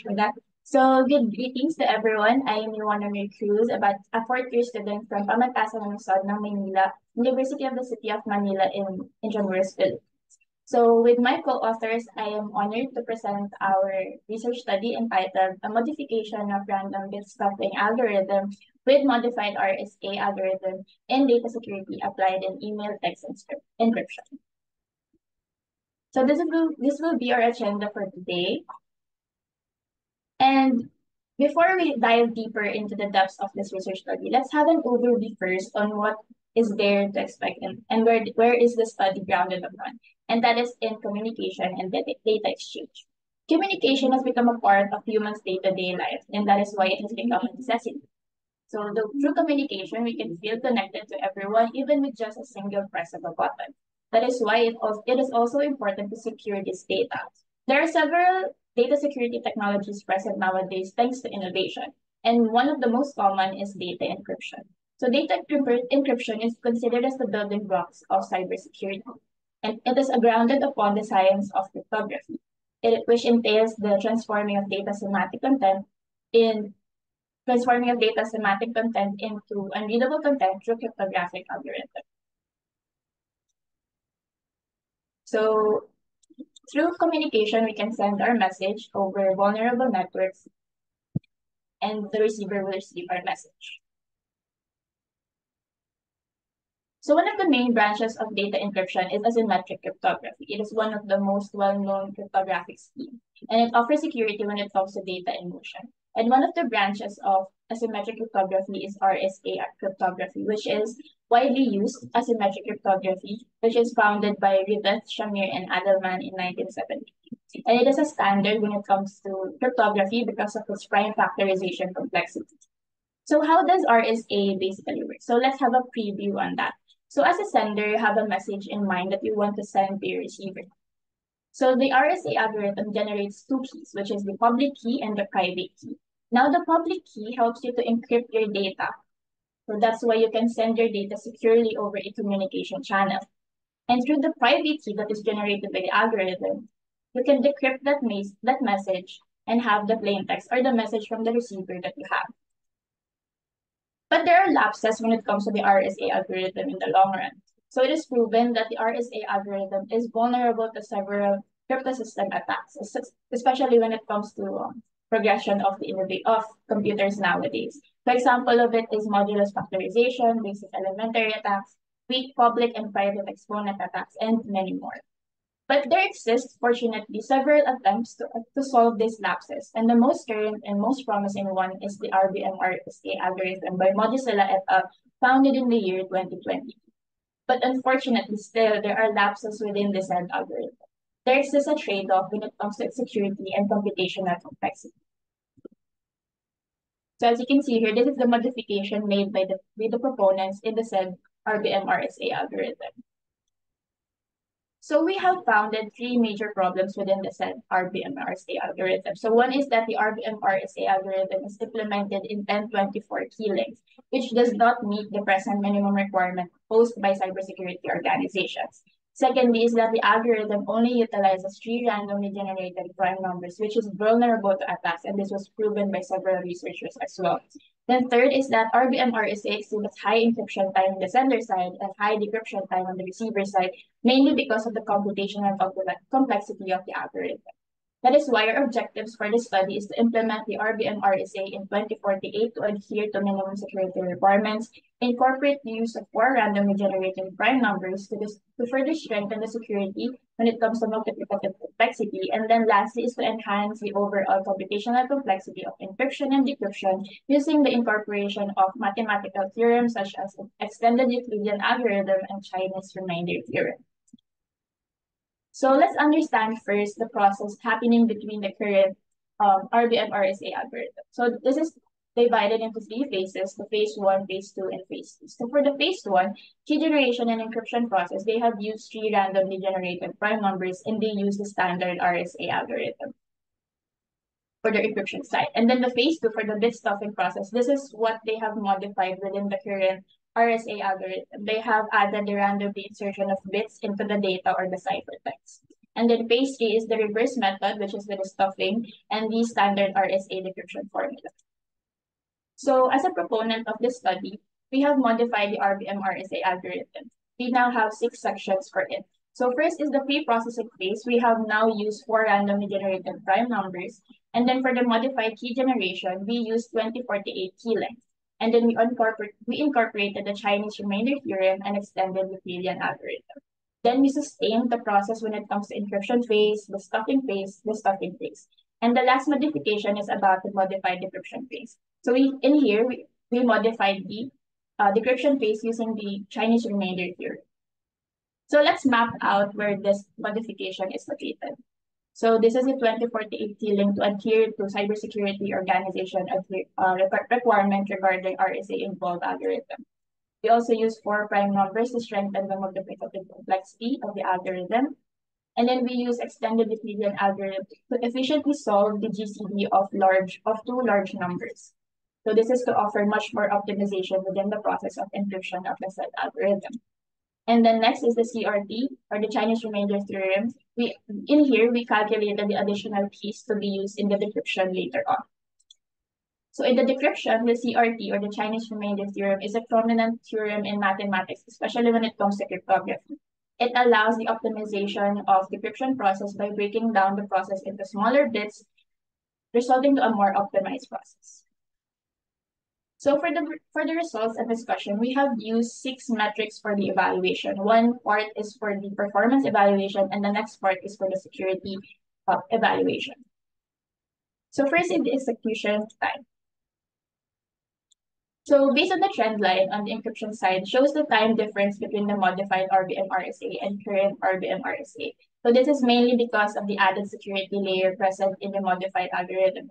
much for that. So, good greetings to everyone. I am Ioana Mir Cruz, about a fourth-year student from Pamantasan ng Luzon ng Maynila, University of the City of Manila in Intramuros, Philippines. So, with my co-authors, I am honored to present our research study entitled A Modification of Random Bit Stuffing Algorithm with Modified RSA Algorithm in Data Security Applied in Email Text Encryption. So, this will be our agenda for today. And before we dive deeper into the depths of this research study, let's have an overview first on what is there to expect and where is the study grounded upon. And that is in communication and data exchange. Communication has become a part of humans' day-to-day life, and that is why it has become a necessity. So through communication, we can feel connected to everyone, even with just a single press of a button. That is why it is also important to secure this data. There are several data security technologies present nowadays thanks to innovation. And one of the most common is data encryption. So data encryption is considered as the building blocks of cybersecurity. And it is grounded upon the science of cryptography, which entails the in transforming of data semantic content into unreadable content through cryptographic algorithm. So through communication, we can send our message over vulnerable networks and the receiver will receive our message. So one of the main branches of data encryption is asymmetric cryptography. It is one of the most well-known cryptographic schemes, and it offers security when it comes to data in motion. And one of the branches of asymmetric cryptography is RSA cryptography, which is widely used asymmetric cryptography, which is founded by Riveth, Shamir, and Adelman in 1970. And it is a standard when it comes to cryptography because of its prime factorization complexity. So how does RSA basically work? So let's have a preview on that. So as a sender, you have a message in mind that you want to send to your receiver. So the RSA algorithm generates two keys, which is the public key and the private key. Now the public key helps you to encrypt your data. So that's why you can send your data securely over a communication channel. And through the private key that is generated by the algorithm, you can decrypt that message and have the plain text or the message from the receiver that you have. But there are lapses when it comes to the RSA algorithm in the long run. So it is proven that the RSA algorithm is vulnerable to several crypto system attacks, especially when it comes to progression of of computers nowadays. For example of it is modulus factorization, basic elementary attacks, weak public and private exponent attacks, and many more. But there exist, fortunately, several attempts to solve these lapses, and the most current and most promising one is the RBM-RSA algorithm by Modisella et al., founded in the year 2020. But unfortunately, still, there are lapses within the said algorithm. There exists a trade-off when it comes to security and computational complexity. So as you can see here, this is the modification made by the proponents in the said RBM-RSA algorithm. So we have founded three major problems within the said RBM-RSA algorithm. So one is that the RBM-RSA algorithm is implemented in 1024 key links, which does not meet the present minimum requirement posed by cybersecurity organizations. Secondly is that the algorithm only utilizes three randomly generated prime numbers, which is vulnerable to attacks, and this was proven by several researchers as well. Then third is that RBM-RSA exhibits high encryption time on the sender side and high decryption time on the receiver side, mainly because of the computational complexity of the algorithm. That is why our objectives for this study is to implement the RBM-RSA in 2048 to adhere to minimum security requirements, incorporate the use of four randomly generated prime numbers to further strengthen the security when it comes to multiplicative complexity, and then lastly is to enhance the overall computational complexity of encryption and decryption using the incorporation of mathematical theorems such as extended Euclidean algorithm and Chinese remainder theorem. So let's understand first the process happening between the current RBM-RSA algorithm. So this is divided into three phases, the phase one, phase two, and phase three. So for the phase one, key generation and encryption process, they have used three randomly generated prime numbers and they use the standard RSA algorithm for the encryption side. And then the phase two for the bit stuffing process, this is what they have modified within the current RSA algorithm. They have added the random insertion of bits into the data or the ciphertext. And then phase 3 is the reverse method, which is with the stuffing, and the standard RSA decryption formula. So as a proponent of this study, we have modified the RBM RSA algorithm. We now have 6 sections for it. So first is the pre-processing phase. We have now used 4 randomly generated prime numbers. And then for the modified key generation, we used 2048 key length. And then we incorporated the Chinese remainder theorem and extended the Euclidean algorithm. Then we sustained the process when it comes to encryption phase, the stuffing phase, the stuffing phase. And the last modification is about the modified decryption phase. So we modified the decryption phase using the Chinese remainder theorem. So let's map out where this modification is located. So this is a 2048 link to adhere to cybersecurity organization requirement regarding RSA involved algorithm. We also use 4 prime numbers to strengthen the multiplicative complexity of the algorithm. And then we use extended Euclidean algorithm to efficiently solve the GCD of 2 large numbers. So this is to offer much more optimization within the process of encryption of the said algorithm. And then next is the CRT, or the Chinese remainder theorem. In here, we calculated the additional keys to be used in the decryption later on. So in the decryption, the CRT, or the Chinese remainder theorem, is a prominent theorem in mathematics, especially when it comes to cryptography. It allows the optimization of the decryption process by breaking down the process into smaller bits, resulting to a more optimized process. So for the results and discussion, we have used 6 metrics for the evaluation. One part is for the performance evaluation, and the next part is for the security evaluation. So first in the execution time. So based on the trend line on the encryption side, shows the time difference between the modified RBM RSA and current RBM RSA. So this is mainly because of the added security layer present in the modified algorithm.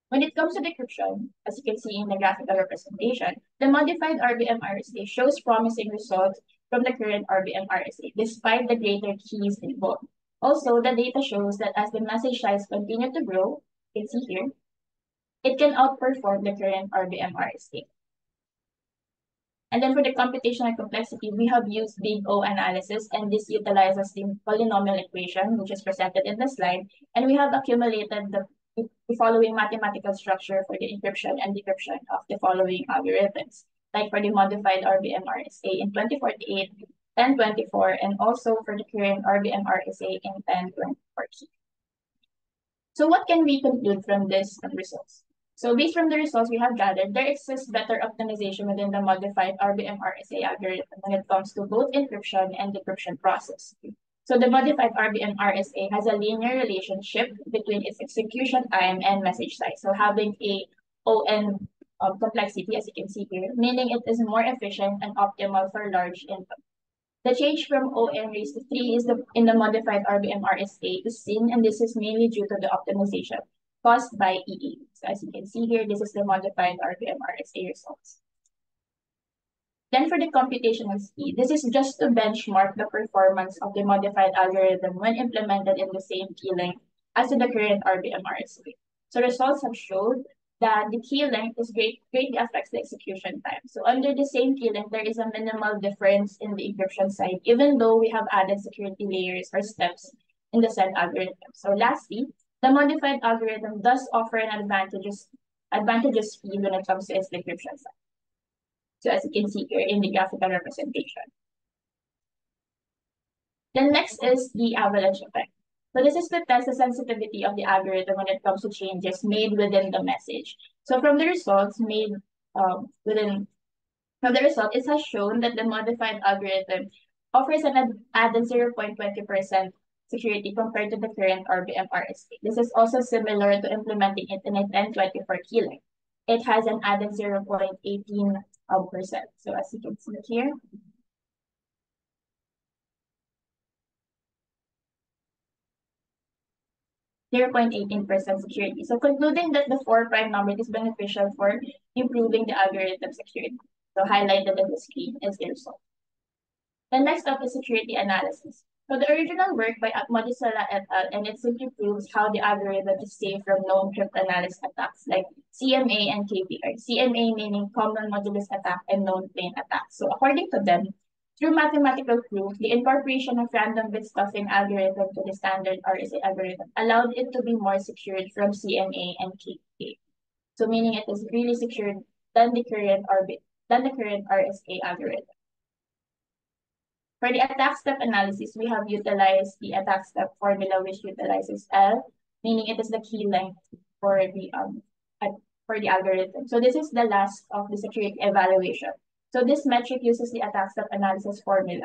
When it comes to decryption, as you can see in the graphical representation, the modified RBM RSA shows promising results from the current RBM RSA, despite the greater keys involved. Also, the data shows that as the message size continue to grow, you can see here, it can outperform the current RBM RSA. And then for the computational complexity, we have used big O analysis, and this utilizes the polynomial equation, which is presented in the slide. And we have accumulated the following mathematical structure for the encryption and decryption of the following algorithms, like for the modified RBM RSA in 2048, 1024, and also for the current RBM RSA in 1024. So what can we conclude from this results? So based from the results we have gathered, there exists better optimization within the modified RBM RSA algorithm when it comes to both encryption and decryption process. So the modified RBM RSA has a linear relationship between its execution time and message size. So having a ON complexity, as you can see here, meaning it is more efficient and optimal for large input. The change from ON raised to 3 in the modified RBM RSA is seen, and this is mainly due to the optimization caused by EE. So as you can see here, this is the modified RBM RSA results. Then for the computational speed, this is just to benchmark the performance of the modified algorithm when implemented in the same key length as in the current RBM RSA. So results have showed that the key length is greatly affects the execution time. So under the same key length, there is a minimal difference in the encryption side, even though we have added security layers or steps in the said algorithm. So lastly, the modified algorithm does offer an advantageous speed when it comes to its decryption side. So as you can see here in the graphical representation. Then next is the avalanche effect. So this is to test the sensitivity of the algorithm when it comes to changes made within the message. So from the results made from the result, it has shown that the modified algorithm offers an added 0.20% security compared to the current RBM RSA. This is also similar to implementing it in a 1024 key length. It has an added 0.18%. So as you can see here, (0.18% security. So concluding that the 4 prime number is beneficial for improving the algorithm security. So highlighted in the screen is the result. The next up is security analysis. So the original work by Modisella et al. And it simply proves how the algorithm is safe from known cryptanalysis attacks like CMA and KPR. CMA meaning common modulus attack and known plane attack. So according to them, Through mathematical proof, the incorporation of random bit stuffing algorithm to the standard RSA algorithm allowed it to be more secured from CMA and KPA. So meaning it is really secured than the current RSA algorithm. For the attack step analysis, we have utilized the attack step formula, which utilizes L, meaning it is the key length for the algorithm. So this is the last of the security evaluation. So this metric uses the attack step analysis formula.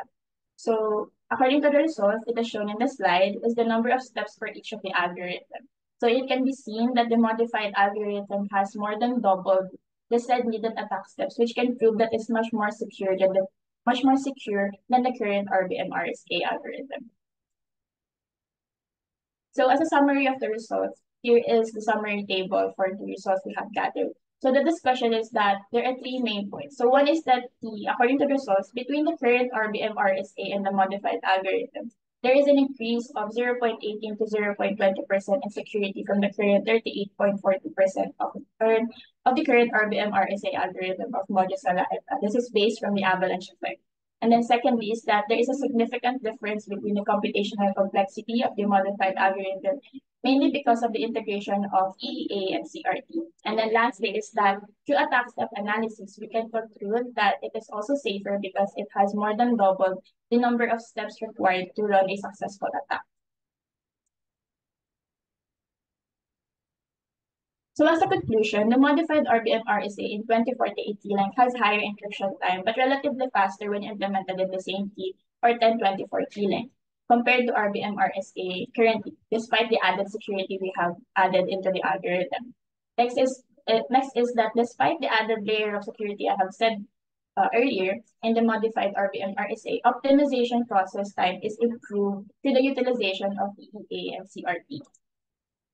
So according to the results, it is shown in the slide is the number of steps for each of the algorithm. So it can be seen that the modified algorithm has more than doubled the said needed attack steps, which can prove that it's much more secure than the current RBM RSA algorithm. So as a summary of the results, here is the summary table for the results we have gathered. So the discussion is that there are three main points. So one is that according to the results, between the current RBM RSA and the modified algorithm, there is an increase of 0.18 to 0.20% in security from the current 38.40% of the current RBM RSA algorithm of Mojasala. This is based from the avalanche effect. And then secondly is that there is a significant difference between the computational complexity of the modified algorithm, mainly because of the integration of EEA and CRT. And then lastly is that through attack step analysis, we can conclude that it is also safer because it has more than doubled the number of steps required to run a successful attack. So as a conclusion, the modified RBM RSA in 2048 TLink has higher encryption time, but relatively faster when implemented in the same key or 1024 TLink compared to RBM RSA currently, despite the added security we have added into the algorithm. Next is that despite the added layer of security I have said earlier, in the modified RBM RSA, optimization process time is improved through the utilization of EEA and CRT.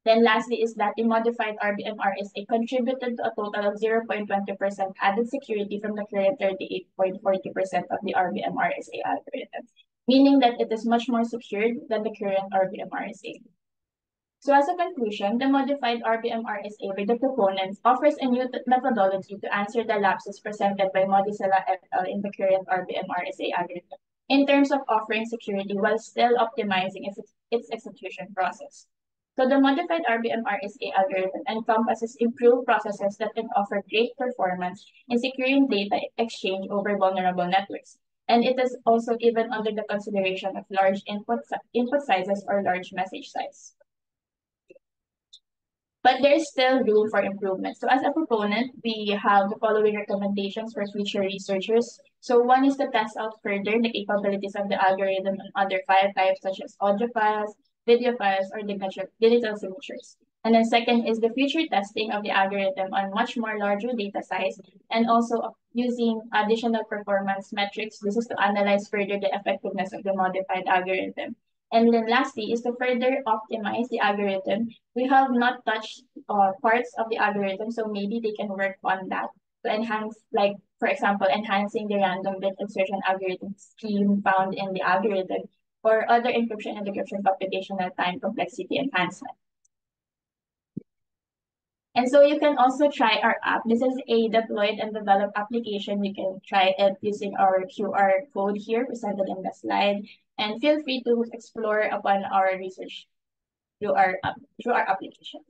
Then lastly is that the modified RBM RSA contributed to a total of 0.20% added security from the current 38.40% of the RBM RSA algorithm, meaning that it is much more secured than the current RBM RSA. So as a conclusion, the modified RBM RSA by the proponents offers a new methodology to answer the lapses presented by Modicella et al. In the current RBM RSA algorithm in terms of offering security while still optimizing its execution process. So the modified RBM RSA algorithm encompasses improved processes that can offer great performance in securing data exchange over vulnerable networks. And it is also even under the consideration of large input sizes or large message size. But there's still room for improvement. So as a proponent, we have the following recommendations for future researchers. So one is to test out further the capabilities of the algorithm on other file types such as audio files, video files, or digital signatures. And then second is the future testing of the algorithm on much more larger data size and also using additional performance metrics. This is to analyze further the effectiveness of the modified algorithm. And then lastly is to further optimize the algorithm. We have not touched parts of the algorithm, so maybe they can work on that to enhance, like, for example, enhancing the random bit insertion algorithm scheme found in the algorithm or other encryption and decryption computational time complexity enhancement. And so you can also try our app. This is a deployed and developed application. You can try it using our QR code here presented in the slide. And feel free to explore upon our research through our application.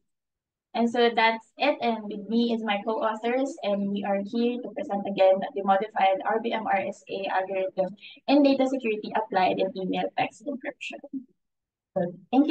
And so that's it. And with me is my co-authors, and we are here to present again the modified RBM RSA algorithm in data security applied in email text encryption. So thank you.